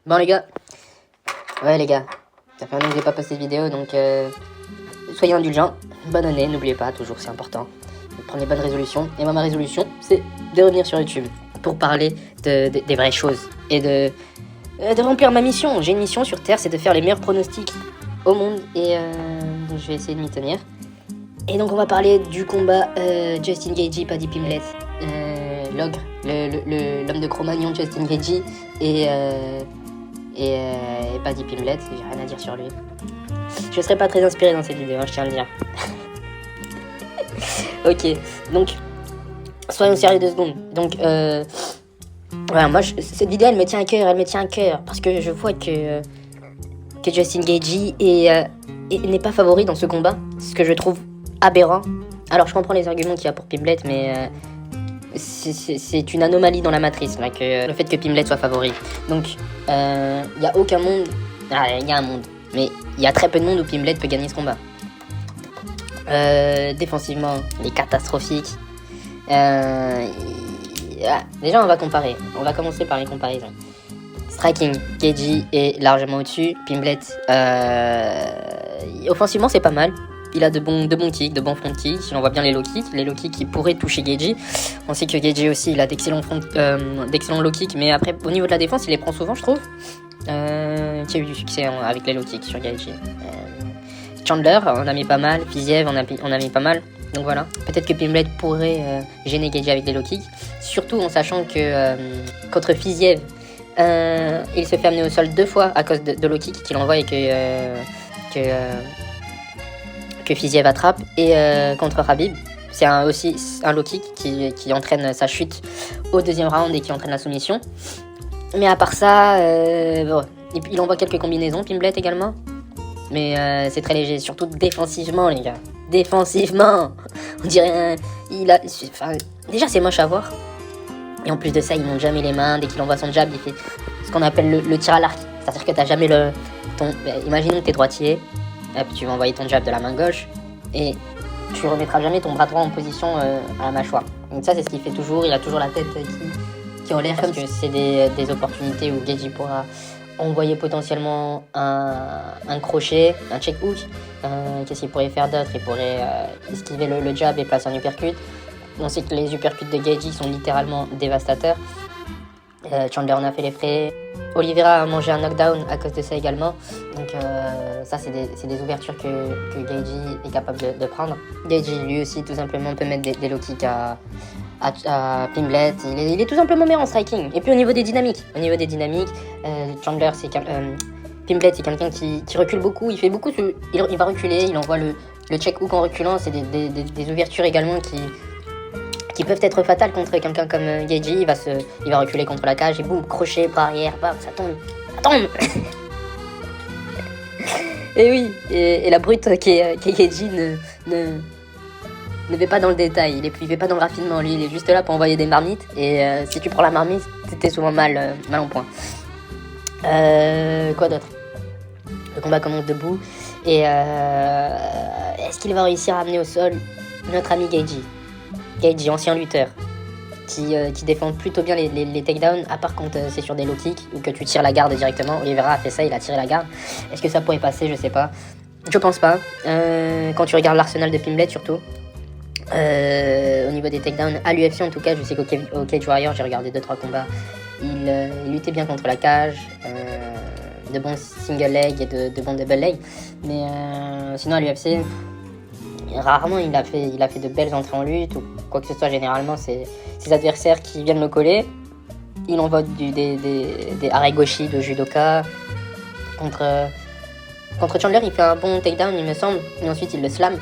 Bon les gars, ça fait un an que j'ai pas posté de vidéo, donc soyez indulgents. Bonne année, n'oubliez pas, toujours c'est important. Prenez bonnes résolutions. Et moi ma résolution, c'est de revenir sur YouTube pour parler des vraies choses et de remplir ma mission. J'ai une mission sur Terre, c'est de faire les meilleurs pronostics au monde et je vais essayer de m'y tenir. Et donc on va parler du combat Justin Gaethje, Paddy Pimblett, l'ogre, l'homme de Cro-Magnon Justin Gaethje et Paddy Pimblett. J'ai rien à dire sur lui. Je serai pas très inspiré dans cette vidéo, je tiens à le dire. Ok, donc soyons sérieux 2 secondes. Donc voilà, moi cette vidéo elle me tient à cœur, parce que je vois que Justin Gaethje n'est pas favori dans ce combat, ce que je trouve aberrant. Alors je comprends les arguments qu'il y a pour Pimblett, mais c'est une anomalie dans la matrice là, que le fait que Pimblett soit favori. Donc il y a aucun monde, il y a un monde, mais il y a très peu de monde où Pimblett peut gagner ce combat. Défensivement, il est catastrophique. Déjà on va comparer, on va commencer par les comparaisons. Striking, Gaethje est largement au-dessus. Pimblett, offensivement c'est pas mal. Il a de bons kicks, de bons front kicks. Il envoie bien les low kicks qui pourraient toucher Gaethje. On sait que Gaethje aussi, il a d'excellents low kicks, mais après au niveau de la défense, il les prend souvent, je trouve. Qui a eu du succès avec les low kicks sur Gaethje. Chandler, on a mis pas mal. Fiziev, on a mis pas mal. Donc voilà. Peut-être que Pimblett pourrait gêner Gaethje avec des low kicks, surtout en sachant que contre Fiziev, il se fait amener au sol 2 fois à cause de low kick qu'il envoie et que Fiziev attrape. Et contre Khabib, c'est aussi un low kick qui entraîne sa chute au 2e round et qui entraîne la soumission. Mais à part ça, bon, il envoie quelques combinaisons, Pimblett également. Mais c'est très léger, surtout défensivement les gars. Défensivement, on dirait déjà c'est moche à voir. Et en plus de ça, il monte jamais les mains. Dès qu'il envoie son jab, il fait ce qu'on appelle le tir à l'arc. C'est-à-dire que t'as jamais imaginons que t'es droitier, hop, tu vas envoyer ton jab de la main gauche et tu remettras jamais ton bras droit en position à la mâchoire. Donc ça c'est ce qu'il fait toujours. Il a toujours la tête qui en l'air, parce que c'est des opportunités où Gaethje pourra envoyer potentiellement un crochet, un check hook. Qu'est-ce qu'il pourrait faire d'autre? Il pourrait esquiver le jab et placer un uppercut. On sait que les uppercuts de Gaethje sont littéralement dévastateurs. Chandler en a fait les frais. Oliveira a mangé un knockdown à cause de ça également. Donc ça c'est des ouvertures que Gaethje est capable de prendre. Gaethje lui aussi tout simplement peut mettre des low kicks à Pimblett. Il est tout simplement meilleur en striking. Et puis au niveau des dynamiques, Chandler Pimblett c'est quelqu'un qui recule beaucoup. Il fait beaucoup, il va reculer, il envoie le check hook en reculant. C'est des ouvertures également qui peuvent être fatales contre quelqu'un comme Gaethje. Il va reculer contre la cage et boum, crochet, bras arrière, bam, ça tombe. Et oui, et la brute qui est Gaethje ne fait pas dans le détail, il fait pas dans le raffinement, lui il est juste là pour envoyer des marmites, et si tu prends la marmite, t'es souvent mal en point. Quoi d'autre? Le combat commence debout, et est-ce qu'il va réussir à amener au sol notre ami Gaethje, ancien lutteur, qui défend plutôt bien les takedowns, à part quand c'est sur des low kicks ou que tu tires la garde directement. Oliveira a fait ça, il a tiré la garde. Est-ce que ça pourrait passer? Je sais pas. Je pense pas. Quand tu regardes l'arsenal de Pimblett surtout, au niveau des takedowns, à l'UFC en tout cas, je sais qu'au Cage Warrior, j'ai regardé 2-3 combats, il luttait bien contre la cage, de bons single leg et de bons double leg. Mais sinon à l'UFC, rarement il a fait de belles entrées en lutte ou quoi que ce soit. Généralement c'est ses adversaires qui viennent le coller. Il envoie des aregoshi de judoka. Contre Chandler il fait un bon takedown il me semble, mais ensuite il le slam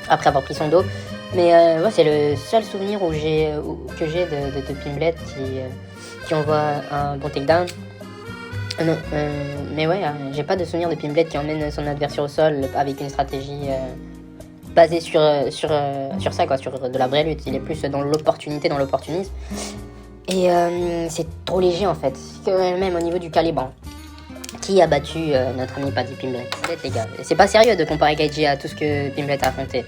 après avoir pris son dos. Mais ouais, c'est le seul souvenir que j'ai de Pimblett qui envoie un bon takedown. Non, mais ouais, j'ai pas de souvenir de Pimblett qui emmène son adversaire au sol avec une stratégie basé sur ça, quoi, sur de la vraie lutte. Il est plus dans l'opportunité, dans l'opportunisme. Et c'est trop léger en fait. Même au niveau du calibre. Qui a battu notre ami Paddy Pimblett? Les gars, c'est pas sérieux de comparer Gaethje à tout ce que Pimblett a affronté.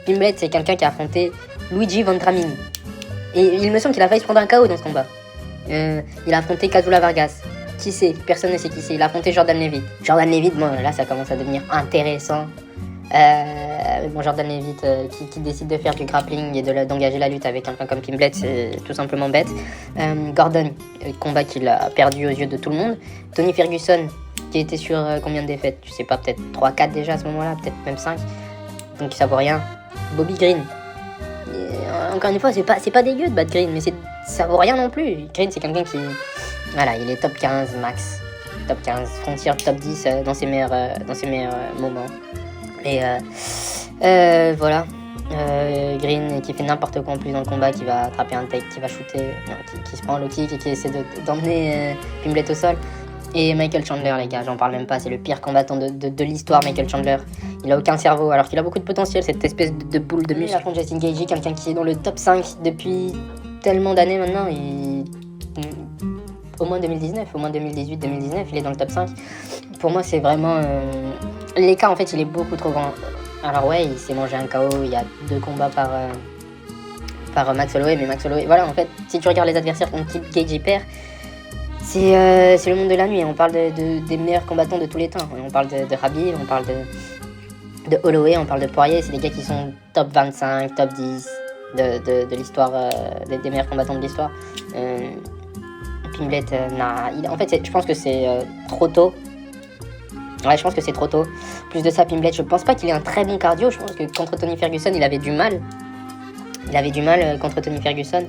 Pimblett, c'est quelqu'un qui a affronté Luigi Vendramini. Et il me semble qu'il a failli se prendre un KO dans ce combat. Il a affronté Kazula Vargas. Qui c'est? Personne ne sait qui c'est. Il a affronté Jordan Levitt. Jordan Levitt, bon, là, ça commence à devenir intéressant. Bon, Jordan Levitt qui décide de faire du grappling et d'engager la lutte avec quelqu'un comme Pimblet, c'est tout simplement bête. Gordon, combat qu'il a perdu aux yeux de tout le monde. Tony Ferguson, qui était sur combien de défaites? Je sais pas, peut-être 3-4 déjà à ce moment-là, peut-être même 5. Donc ça vaut rien. Bobby Green. Encore une fois, c'est pas dégueu de battre Green, mais ça vaut rien non plus. Green, c'est quelqu'un qui... Voilà, il est top 15 max. Top 15, Frontier top 10 dans ses meilleurs moments. Et voilà. Green qui fait n'importe quoi en plus dans le combat, qui va attraper un take, qui va shooter, qui se prend le kick et qui essaie d'emmener Pimblet au sol. Et Michael Chandler, les gars, j'en parle même pas, c'est le pire combattant de l'histoire, Michael Chandler. Il a aucun cerveau, alors qu'il a beaucoup de potentiel, cette espèce de boule de muscle. Contre Justin Gaethje, quelqu'un qui est dans le top 5 depuis tellement d'années maintenant, au moins 2019, au moins 2018-2019, il est dans le top 5. Pour moi, c'est vraiment... L'écart, en fait, il est beaucoup trop grand. Alors ouais, il s'est mangé un KO, il y a 2 combats par Max Holloway, mais Max Holloway... Voilà, en fait, si tu regardes les adversaires contre qui Gaethje perd, c'est le monde de la nuit. On parle des meilleurs combattants de tous les temps. On parle de Khabib, on parle de Holloway, on parle de Poirier. C'est des gars qui sont top 25, top 10 de l'histoire, des meilleurs combattants de l'histoire. Pimblet, en fait, je pense que c'est trop tôt. Ouais, je pense que c'est trop tôt. Plus de ça, Pimblet, je pense pas qu'il ait un très bon cardio. Je pense que contre Tony Ferguson, il avait du mal. Contre Tony Ferguson.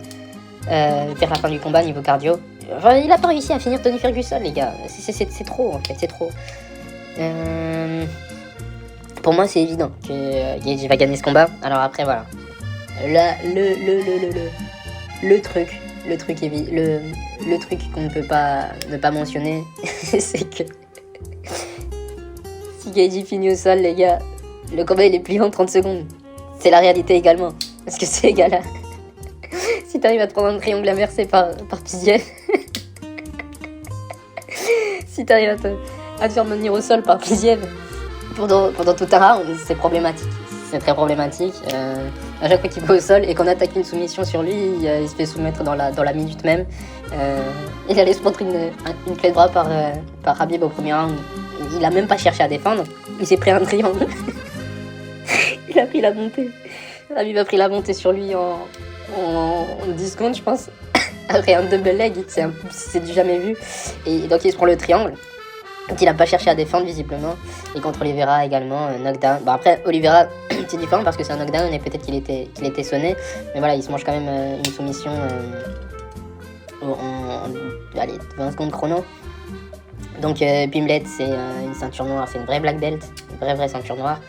Vers la fin du combat, niveau cardio. Enfin, il a pas réussi à finir Tony Ferguson, les gars. C'est trop, en fait, c'est trop. Pour moi, c'est évident que Gaethje va gagner ce combat. Alors après, voilà. Là, le truc qu'on ne peut pas ne pas mentionner, c'est que si Gaethje finit au sol, les gars, le combat il est plié en 30 secondes. C'est la réalité également. Parce que ces gars-là, si t'arrives à te prendre un triangle inversé par Piziev, si t'arrives à te faire maintenir au sol par Piziev pendant tout un round, c'est problématique. C'est très problématique. À chaque fois qu'il va au sol et qu'on attaque une soumission sur lui, il se fait soumettre dans la minute même. Il allait se prendre une clé de bras par Khabib au premier round. Il a même pas cherché à défendre. Il s'est pris un triangle. Il a pris la montée. Khabib a pris la montée sur lui en 10 secondes, je pense. Après un double leg, c'est du jamais vu. Et donc il se prend le triangle. Donc il a pas cherché à défendre visiblement. Et contre Oliveira également, knockdown. Bon après Oliveira c'est différent parce que c'est un knockdown et peut-être qu'il était sonné. Mais voilà, il se mange quand même une soumission en 20 secondes chrono. Donc Pimblet c'est une ceinture noire, c'est une vraie black belt, une vraie ceinture noire.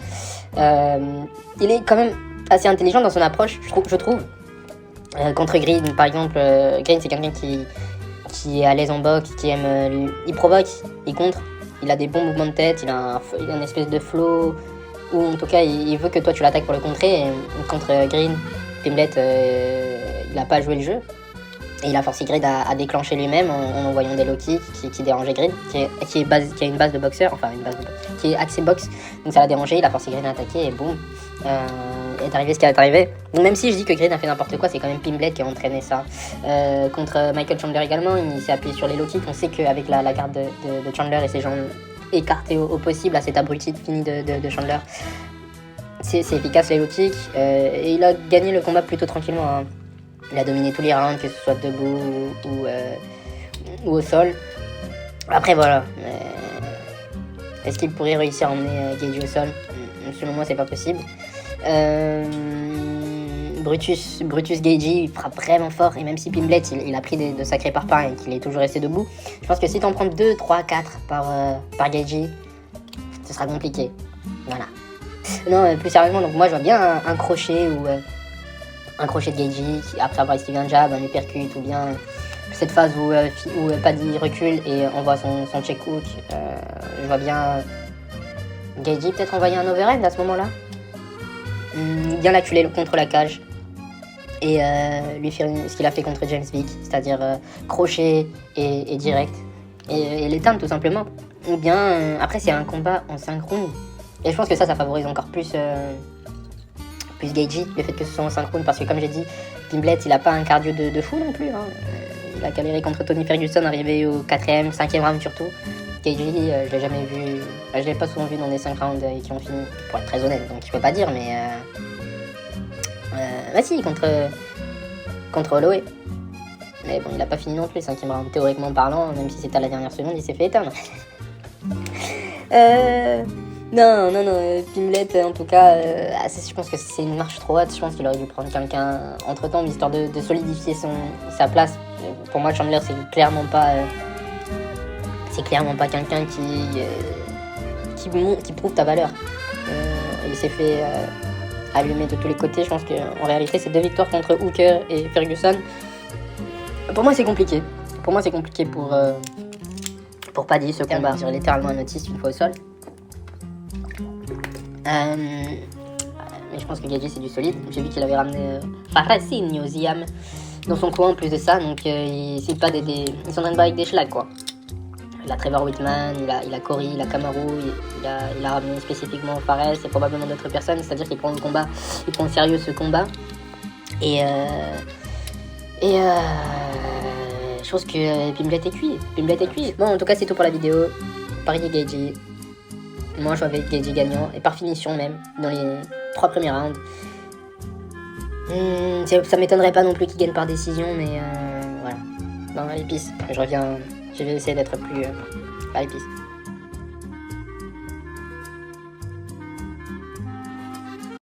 Il est quand même assez intelligent dans son approche, je trouve. Contre Green par exemple, Green c'est quelqu'un qui est à l'aise en boxe, qui aime, il provoque, il contre, il a des bons mouvements de tête, il a une espèce de flow, ou en tout cas il veut que toi tu l'attaques pour le contrer. Et contre Green, Pimblet il a pas joué le jeu, et il a forcé Green à déclencher lui-même en envoyant des low kicks qui dérangeaient Green, qui a une base de boxeur, qui est axé boxe, donc ça l'a dérangé, il a forcé Green à attaquer et boum, est arrivé ce qui est arrivé. Donc même si je dis que Green a fait n'importe quoi, c'est quand même Pimblet qui a entraîné ça. Contre Michael Chandler également, il s'est appuyé sur les low kicks. On sait qu'avec la garde de Chandler et ses jambes écartées au possible à cet abruti fini de Chandler, c'est efficace les low kicks. Et il a gagné le combat plutôt tranquillement, hein. Il a dominé tous les rounds, que ce soit debout ou au sol. Après voilà, est-ce qu'il pourrait réussir à emmener Gaethje au sol? Selon moi c'est pas possible. Brutus Gaethje il frappe vraiment fort, et même si Pimblet il a pris de sacrés parpaings et qu'il est toujours resté debout, je pense que si t'en prends 2, 3, 4 par Gaethje, ce sera compliqué. Voilà. Non, plus sérieusement, donc moi je vois bien un crochet ou un crochet de Gaethje après avoir esquivé un jab, un uppercut, ou bien cette phase où Paddy recule et envoie son check hook. Je vois bien Gaethje peut-être envoyer un overhead à ce moment-là, bien l'acculer contre la cage et lui faire ce qu'il a fait contre James Vick, c'est-à-dire crochet et direct, et l'éteindre tout simplement. Ou bien après c'est un combat en synchrone, et je pense que ça favorise encore plus Gaethje, le fait que ce soit en synchrone, parce que comme j'ai dit, Pimblet il a pas un cardio de fou non plus, hein. il a galéré contre Tony Ferguson, arrivé au 4ème, 5ème round surtout. KJ, je l'ai jamais vu, je l'ai pas souvent vu dans des 5 rounds qui ont fini, pour être très honnête, donc je peux pas dire, mais bah si, contre Holloway. Mais bon, il a pas fini non plus, 5ème round, théoriquement parlant, même si c'était à la dernière seconde, il s'est fait éteindre. Non, Pimblett, en tout cas, je pense que c'est une marche trop haute. Je pense qu'il aurait dû prendre quelqu'un entre-temps, histoire de solidifier sa place. Pour moi, Chandler, c'est clairement pas quelqu'un qui prouve ta valeur. Il s'est fait allumer de tous les côtés. Je pense qu'en réalité, c'est 2 victoires contre Hooker et Ferguson. Pour moi, c'est compliqué. Pour Paddy, ce combat. J'ai littéralement un autiste une fois au sol. Mais je pense que Gaethje c'est du solide. J'ai vu qu'il avait ramené Faressinho Ziam dans son coin en plus de ça, donc il s'entraîne pas avec des schlags quoi. Il a Trevor Whitman, il a Corey, il a Kamaru, il a ramené spécifiquement Fares et probablement d'autres personnes, c'est-à-dire qu'il prend au sérieux ce combat. Et je pense que Pimblett est cuit. Bon, en tout cas, c'est tout pour la vidéo. Paris et Gaethje. Moi, je vois avec Gaethje gagnant, et par finition même, dans les 3 premiers rounds. Ça m'étonnerait pas non plus qu'il gagne par décision, mais voilà. Non, allez, peace. Je vais essayer d'être plus... allez, peace.